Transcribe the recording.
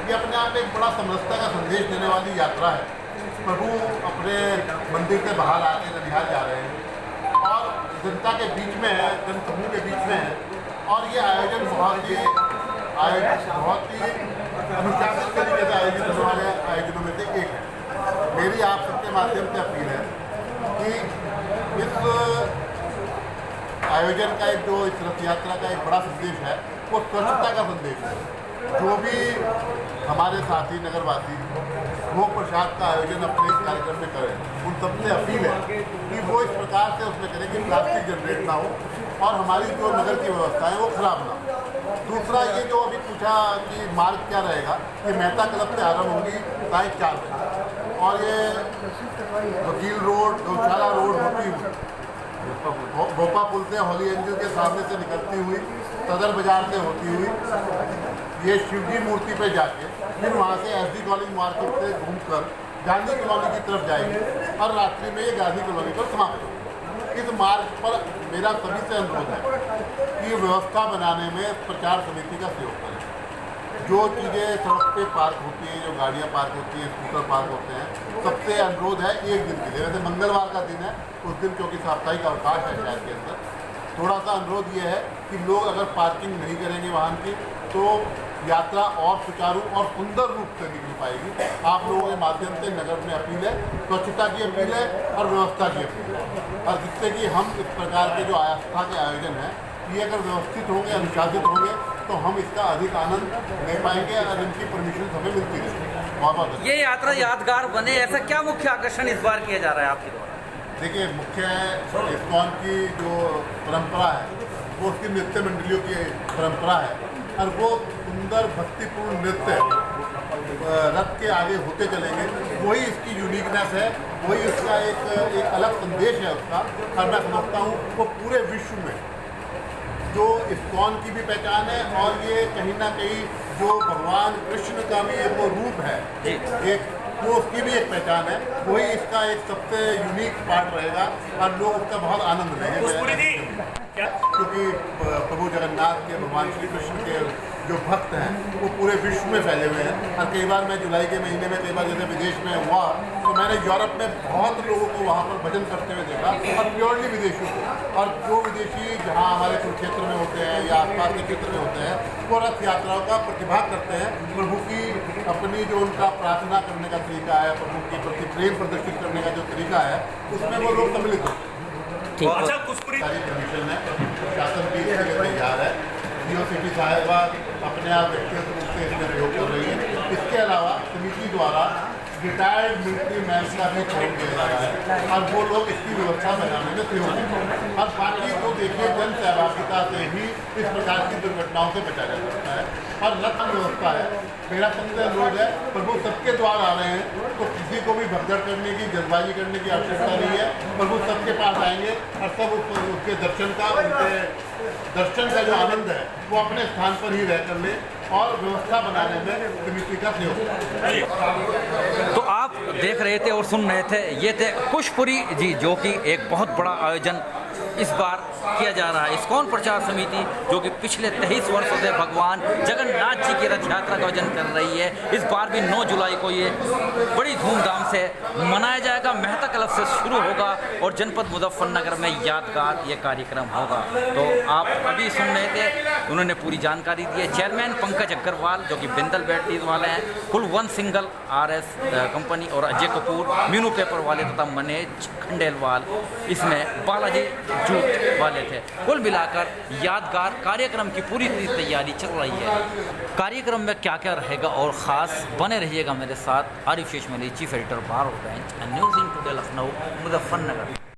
ये अपने आप में एक बड़ा समरसता का संदेश देने वाली यात्रा है। प्रभु अपने मंदिर से बाहर आके ननिहाल जा रहे हैं और जनता के बीच में है, जनसमूह के बीच में है। और ये आयोजन बहुत ही अनुशासित तरीके से आयोजित होने वाले आयोजनों में से एक है। मेरी आप सबके माध्यम से अपील है कि इस आयोजन का इस रथ यात्रा का एक बड़ा संदेश है, वो स्वच्छता का संदेश है। जो भी हमारे साथी नगरवासी भोग प्रसाद का आयोजन अपने इस कार्यक्रम में करें, उन सबसे अपील है कि वो इस प्रकार से उसमें करें कि प्लास्टिक जनरेट ना हो और हमारी जो नगर की व्यवस्था है वो खराब ना हो। दूसरा ये जो अभी पूछा कि मार्ग क्या रहेगा, ये मेहता क्लब से आरम्भ होगी 4:30 बजे और ये वकील रोड, गौशाला रोड होती हुई भोपा पुल से होली एंजल के सामने से निकलती हुई सदर बाजार से होती हुई ये शिवजी मूर्ति पे जाके फिर वहाँ से एसडी कॉलेज मार्केट से घूमकर गांधी कॉलोनी की तरफ जाएंगे और रात्रि में ये गांधी कॉलोनी पर समाप्त होगी। इस मार्ग पर मेरा सभी से अनुरोध है कि व्यवस्था बनाने में प्रचार समिति का सहयोग करें। जो चीज़ें सड़क पे पार्क होती हैं, जो गाड़ियाँ पार्क होती हैं, स्कूटर पार्क होते हैं, सबसे अनुरोध है एक दिन के लिए, वैसे मंगलवार का दिन है उस दिन क्योंकि साप्ताहिक अवकाश है शहर के अंदर, थोड़ा सा अनुरोध ये है कि लोग अगर पार्किंग नहीं करेंगे वाहन की तो यात्रा और सुचारू और सुंदर रूप से निकल पाएगी। आप लोगों के माध्यम से नगर में अपील है, स्वच्छता की अपील है और व्यवस्था की अपील है, और जिससे कि हम इस प्रकार के जो आस्था के आयोजन हैं ये अगर व्यवस्थित होंगे, अनुशासित होंगे तो हम इसका अधिक आनंद ले पाएंगे और इनकी परमिशन हमें मिलती रहेगी। बहुत ये यात्रा यादगार बने, ऐसा क्या मुख्य आकर्षण इस बार किया जा रहा है आपके द्वारा? देखिए, मुख्य है इस्कॉन की जो परंपरा है वो उसकी नृत्य मंडलियों की परंपरा है और वो सुंदर भक्तिपूर्ण नृत्य रथ के आगे होते चलेंगे, वही इसकी यूनिकनेस है, वही इसका एक अलग संदेश है उसका। और मैं समझता हूँ वो पूरे विश्व में जो इस्कॉन की भी पहचान है और ये कहीं ना कहीं जो भगवान कृष्ण का भी एक वो रूप है, एक वो उसकी भी एक पहचान है, वही इसका एक सबसे यूनिक पार्ट रहेगा और लोग उसका बहुत आनंद लेंगे। क्योंकि प्रभु जगन्नाथ के, भगवान श्री कृष्ण के जो भक्त हैं वो पूरे विश्व में फैले हुए हैं। और कई बार मैं जुलाई के महीने में कई बार जैसे विदेश में हुआ तो मैंने यूरोप में बहुत लोगों को वहाँ पर भजन करते हुए देखा और प्योरली विदेशियों को, और जो विदेशी जहाँ हमारे कुरुक्षेत्र में होते हैं या आसपास के क्षेत्र में होते हैं वो रथ यात्राओं का प्रतिभाग करते हैं। प्रभु की अपनी जो उनका प्रार्थना करने का तरीका है, प्रभु के प्रति प्रेम प्रदर्शित करने का जो तरीका है उसमें वो लोग सम्मिलित होते हैं। सारी परमिशन है, शासन भी इसके लिए तैयार है, यूनिवर्सिटी साहिबा अपने आप व्यक्तिगत रूप से इसमें प्रयोग कर रही है। इसके अलावा समिति द्वारा रिटायर्ड मिलिट्री मैन का भी छोड़ दिया जा रहा है और वो लोग इसकी व्यवस्था बनाने में सहयोग देंगे। और बाकी तो देखिए जन सहभागिता से ही इस प्रकार की दुर्घटनाओं से बचा जा सकता है। और रथ व्यवस्था है, मेरा सबसे अनुरोध है, प्रभु सबके द्वार आ रहे हैं तो किसी को भी भगदड़ करने की, जल्दबाजी करने की आवश्यकता नहीं है। प्रभु सबके पास आएंगे और सब उसके दर्शन का, उनके दर्शन का जो आनंद है वो अपने स्थान पर ही रह कर ले और व्यवस्था बनाने में समिति का सहयोग। तो आप देख रहे थे और सुन रहे थे, ये थे कुशपुरी जी, जो कि एक बहुत बड़ा आयोजन इस बार किया जा रहा है। इस्कॉन प्रचार समिति जो कि पिछले 23 वर्षों से भगवान जगन्नाथ जी की रथ यात्रा का आयोजन कर रही है, इस बार भी 9 जुलाई को ये बड़ी धूमधाम से मनाया जाएगा। मेहता क्लब से शुरू होगा और जनपद मुजफ्फरनगर में यादगार ये कार्यक्रम होगा। तो आप अभी सुन रहे थे, उन्होंने पूरी जानकारी दी है। चेयरमैन पंकज अग्रवाल जो कि बिंदल बैटरीज वाले हैं, कुल 1 सिंगल RS कंपनी और अजय कपूर मीनू पेपर वाले तथा मनेज खंडेलवाल इसमें बालाजी जूट वाले थे। कुल मिलाकर यादगार कार्यक्रम की पूरी तैयारी चल रही है। कार्यक्रम में क्या क्या रहेगा और ख़ास, बने रहिएगा मेरे साथ। आरिफ शेष मली, chief editor, Bharat bench, news in today Lucknow, Muzaffarnagar.